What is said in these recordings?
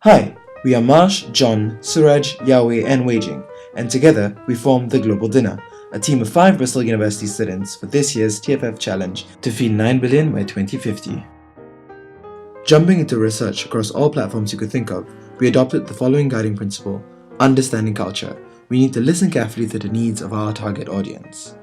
Hi, we are Marsh, John, Suraj, Yahweh and Weijing, and together we form The Global Dinner, a team of 5 Bristol University students for this year's TFF challenge to feed 9 billion by 2050. Jumping into research across all platforms you could think of, we adopted the following guiding principle: understanding culture. We need to listen carefully to the needs of our target audience.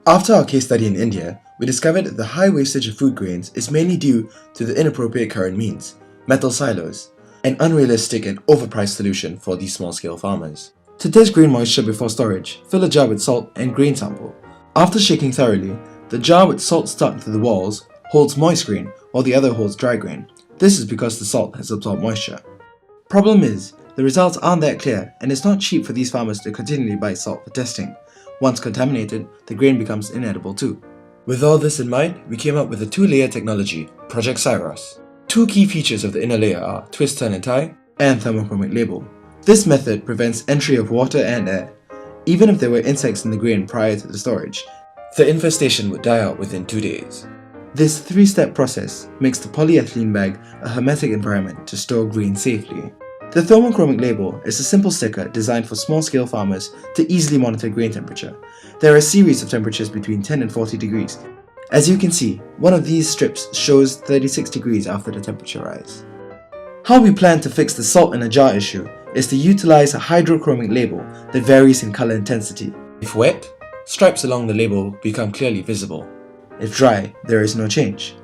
After our case study in India, we discovered that the high wastage of food grains is mainly due to the inappropriate current means, metal silos, an unrealistic and overpriced solution for these small-scale farmers. To test grain moisture before storage, fill a jar with salt and grain sample. After shaking thoroughly, the jar with salt stuck to the walls holds moist grain while the other holds dry grain. This is because the salt has absorbed moisture. Problem is, the results aren't that clear and it's not cheap for these farmers to continually buy salt for testing. Once contaminated, the grain becomes inedible too. With all this in mind, we came up with a 2-layer technology, Project Siros. 2 key features of the inner layer are twist, turn and tie, and thermochromic label. This method prevents entry of water and air. Even if there were insects in the grain prior to the storage, the infestation would die out within 2 days. This 3-step process makes the polyethylene bag a hermetic environment to store grain safely. The thermochromic label is a simple sticker designed for small-scale farmers to easily monitor grain temperature. There are a series of temperatures between 10 and 40 degrees. As you can see, one of these strips shows 36 degrees after the temperature rise. How we plan to fix the salt in a jar issue is to utilize a hydrochromic label that varies in color intensity. If wet, stripes along the label become clearly visible. If dry, there is no change.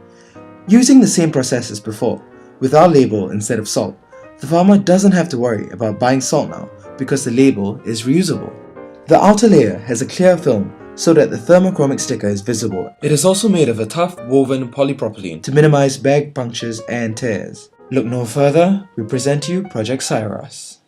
Using the same process as before, with our label instead of salt, the farmer doesn't have to worry about buying salt now because the label is reusable. The outer layer has a clear film so that the thermochromic sticker is visible. It is also made of a tough woven polypropylene to minimize bag punctures and tears. Look no further, we present you Project Siros.